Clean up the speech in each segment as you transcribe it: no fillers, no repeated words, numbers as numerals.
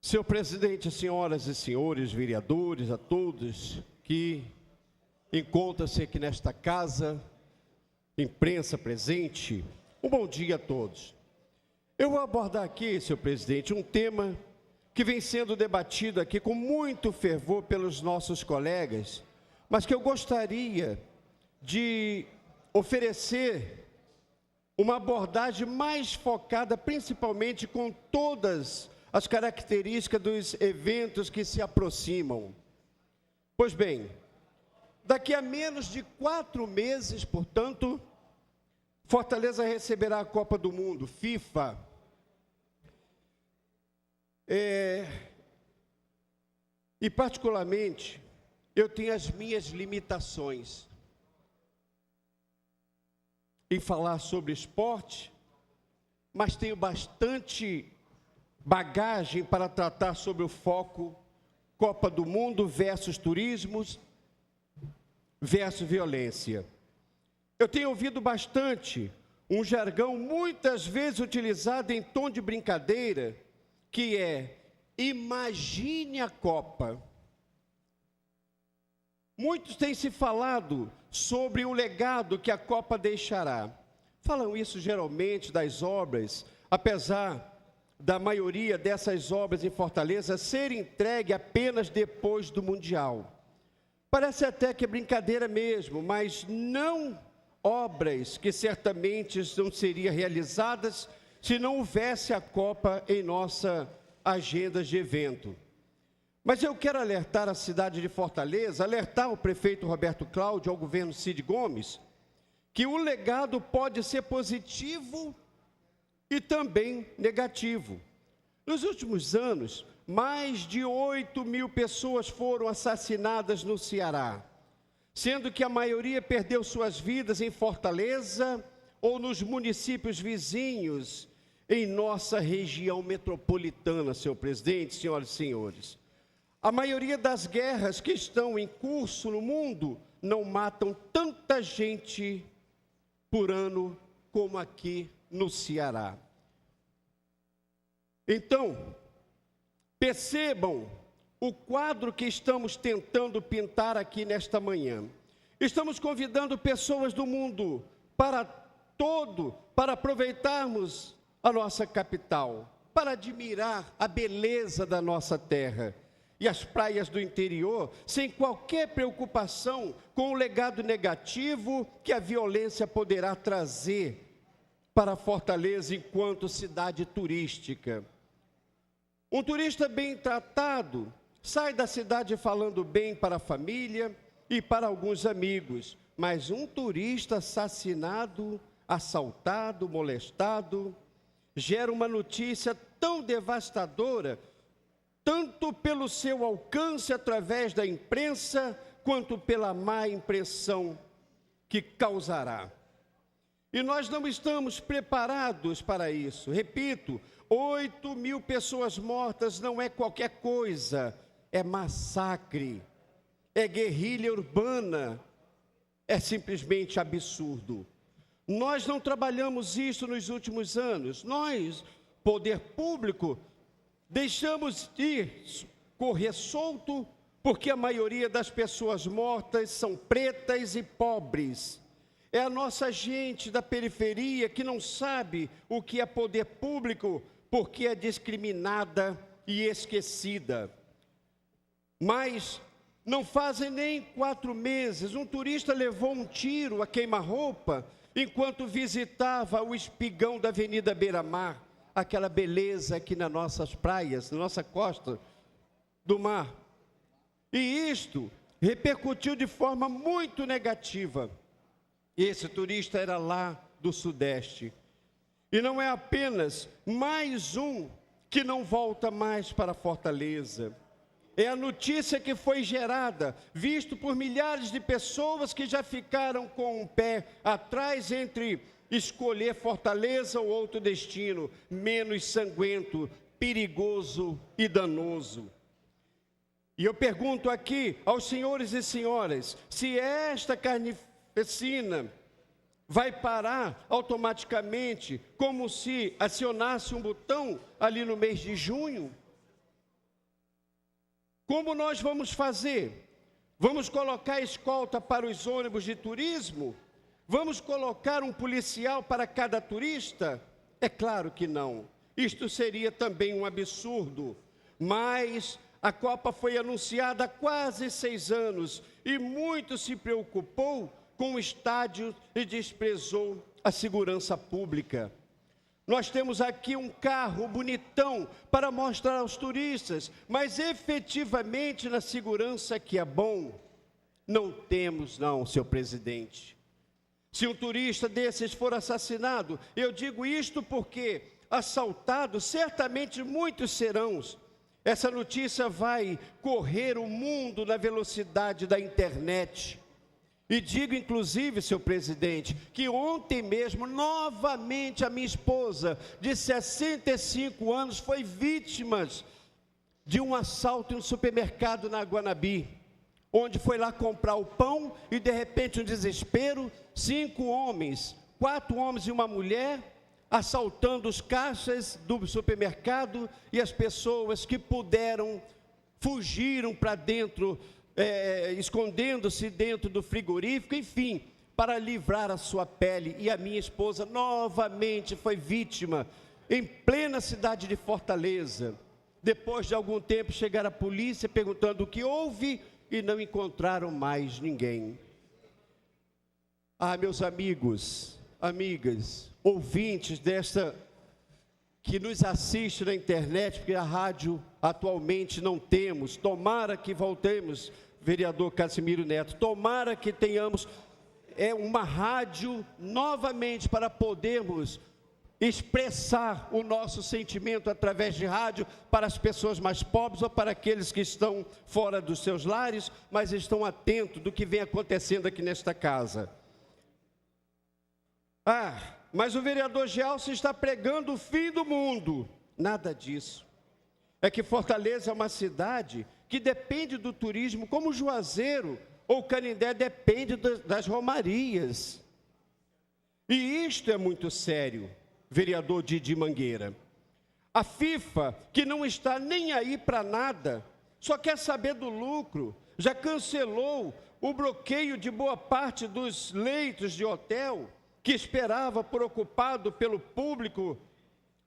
Senhor presidente, senhoras e senhores vereadores, a todos que encontram-se aqui nesta casa, imprensa presente, um bom dia a todos. Eu vou abordar aqui, senhor presidente, um tema que vem sendo debatido aqui com muito fervor pelos nossos colegas, mas que eu gostaria de oferecer uma abordagem mais focada, principalmente com todas as características dos eventos que se aproximam. Pois bem, daqui a menos de 4 meses, portanto, Fortaleza receberá a Copa do Mundo, FIFA. E particularmente, eu tenho as minhas limitações em falar sobre esporte, mas tenho bastante bagagem para tratar sobre o foco Copa do Mundo versus turismos versus violência. Eu tenho ouvido bastante um jargão muitas vezes utilizado em tom de brincadeira, que é: imagine a Copa. Muitos têm se falado sobre o legado que a Copa deixará. Falam isso geralmente das obras, apesar da maioria dessas obras em Fortaleza ser entregue apenas depois do Mundial. Parece até que é brincadeira mesmo, mas não obras que certamente não seriam realizadas se não houvesse a Copa em nossa agenda de evento. Mas eu quero alertar a cidade de Fortaleza, alertar o prefeito Roberto Cláudio, ao governo Cid Gomes, que o legado pode ser positivo e também negativo. Nos últimos anos, mais de 8.000 pessoas foram assassinadas no Ceará, sendo que a maioria perdeu suas vidas em Fortaleza ou nos municípios vizinhos em nossa região metropolitana, senhor presidente, senhoras e senhores. A maioria das guerras que estão em curso no mundo não matam tanta gente por ano como aqui no Ceará. Então, percebam o quadro que estamos tentando pintar aqui nesta manhã. Estamos convidando pessoas do mundo para aproveitarmos a nossa capital, para admirar a beleza da nossa terra e as praias do interior, sem qualquer preocupação com o legado negativo que a violência poderá trazer para Fortaleza enquanto cidade turística. Um turista bem tratado sai da cidade falando bem para a família e para alguns amigos, mas um turista assassinado, assaltado, molestado, gera uma notícia tão devastadora, tanto pelo seu alcance através da imprensa, quanto pela má impressão que causará. E nós não estamos preparados para isso. Repito, 8.000 pessoas mortas não é qualquer coisa, é massacre, é guerrilha urbana, é simplesmente absurdo. Nós não trabalhamos isso nos últimos anos. Nós, poder público, deixamos de correr solto porque a maioria das pessoas mortas são pretas e pobres. É a nossa gente da periferia que não sabe o que é poder público porque é discriminada e esquecida. Mas não fazem nem 4 meses, um turista levou um tiro a queima-roupa enquanto visitava o espigão da Avenida Beira-Mar, aquela beleza aqui nas nossas praias, na nossa costa do mar. E isto repercutiu de forma muito negativa. Esse turista era lá do Sudeste. E não é apenas mais um que não volta mais para Fortaleza. É a notícia que foi gerada, visto por milhares de pessoas que já ficaram com um pé atrás entre escolher Fortaleza ou outro destino, menos sanguento, perigoso e danoso. E eu pergunto aqui aos senhores e senhoras, se esta carnificina vai parar automaticamente, como se acionasse um botão ali no mês de junho? Como nós vamos fazer? Vamos colocar escolta para os ônibus de turismo? Vamos colocar um policial para cada turista? É claro que não. Isto seria também um absurdo. Mas a Copa foi anunciada há quase 6 anos e muito se preocupou com o estádio e desprezou a segurança pública. Nós temos aqui um carro bonitão para mostrar aos turistas, mas efetivamente na segurança que é bom, não temos não, senhor presidente. Se um turista desses for assassinado, eu digo isto porque assaltados certamente muitos serão. Essa notícia vai correr o mundo na velocidade da internet. E digo, inclusive, senhor presidente, que ontem mesmo, novamente, a minha esposa, de 65 anos, foi vítima de um assalto em um supermercado na Guanabi, onde foi lá comprar o pão e, de repente, um desespero, 5 homens, 4 homens e uma mulher, assaltando os caixas do supermercado e as pessoas que puderam, fugiram para dentro, escondendo-se dentro do frigorífico, enfim, para livrar a sua pele. E a minha esposa novamente foi vítima, em plena cidade de Fortaleza. Depois de algum tempo, chegaram a polícia perguntando o que houve e não encontraram mais ninguém. Ah, meus amigos, amigas, ouvintes que nos assiste na internet, porque a rádio atualmente não temos, tomara que voltemos, vereador Casimiro Neto, tomara que tenhamos uma rádio novamente para podermos expressar o nosso sentimento através de rádio para as pessoas mais pobres ou para aqueles que estão fora dos seus lares, mas estão atentos do que vem acontecendo aqui nesta casa. Mas o vereador Gelson está pregando o fim do mundo. Nada disso. É que Fortaleza é uma cidade que depende do turismo, como Juazeiro ou Canindé depende das romarias. E isto é muito sério, vereador Didi Mangueira. A FIFA, que não está nem aí para nada, só quer saber do lucro, já cancelou o bloqueio de boa parte dos leitos de hotel, que esperava por ocupado pelo público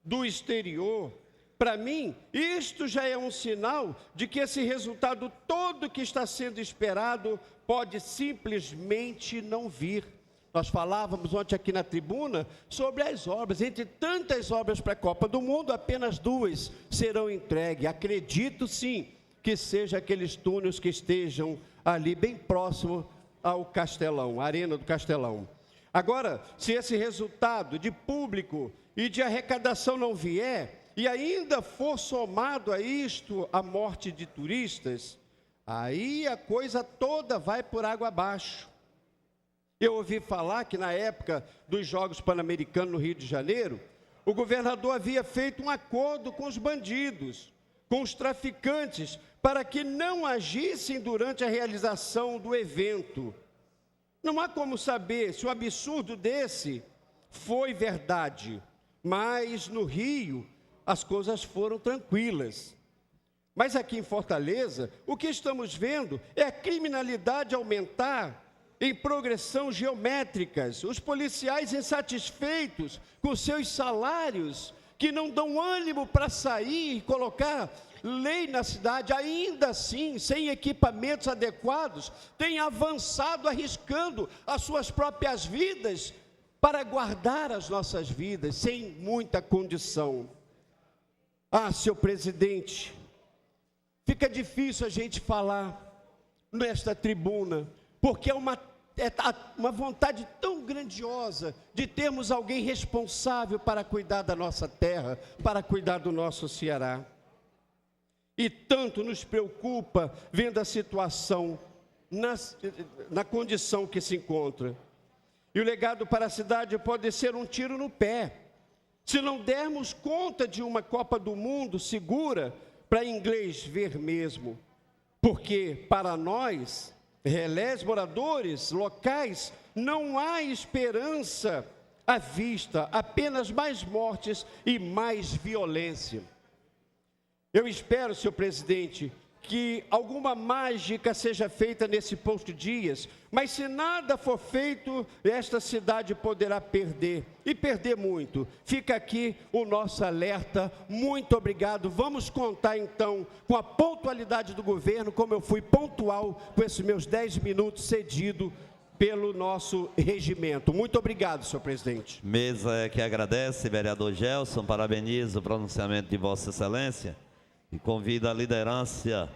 do exterior. Para mim, isto já é um sinal de que esse resultado todo que está sendo esperado pode simplesmente não vir. Nós falávamos ontem aqui na tribuna sobre as obras. Entre tantas obras para a Copa do Mundo, apenas 2 serão entregues. Acredito sim que seja aqueles túneis que estejam ali bem próximo ao Castelão, a Arena do Castelão. Agora, se esse resultado de público e de arrecadação não vier, e ainda for somado a isto a morte de turistas, aí a coisa toda vai por água abaixo. Eu ouvi falar que na época dos Jogos Pan-Americanos no Rio de Janeiro, o governador havia feito um acordo com os bandidos, com os traficantes, para que não agissem durante a realização do evento. Não há como saber se um absurdo desse foi verdade, mas no Rio as coisas foram tranquilas. Mas aqui em Fortaleza, o que estamos vendo é a criminalidade aumentar em progressão geométricas, os policiais insatisfeitos com seus salários, que não dão ânimo para sair e colocar lei na cidade, ainda assim, sem equipamentos adequados, têm avançado arriscando as suas próprias vidas para guardar as nossas vidas, sem muita condição. Senhor presidente, fica difícil a gente falar nesta tribuna, porque é uma vontade tão grandiosa de termos alguém responsável para cuidar da nossa terra, para cuidar do nosso Ceará. E tanto nos preocupa vendo a situação na condição que se encontra. E o legado para a cidade pode ser um tiro no pé, se não dermos conta de uma Copa do Mundo segura para inglês ver mesmo. Porque para nós, relés, moradores locais, não há esperança à vista, apenas mais mortes e mais violência. Eu espero, senhor presidente, que alguma mágica seja feita nesse posto Dias, mas se nada for feito, esta cidade poderá perder, e perder muito. Fica aqui o nosso alerta. Muito obrigado. Vamos contar então com a pontualidade do governo, como eu fui pontual com esses meus 10 minutos cedido pelo nosso regimento. Muito obrigado, senhor presidente. Mesa que agradece, vereador Gelson, parabeniza o pronunciamento de Vossa Excelência e convida a liderança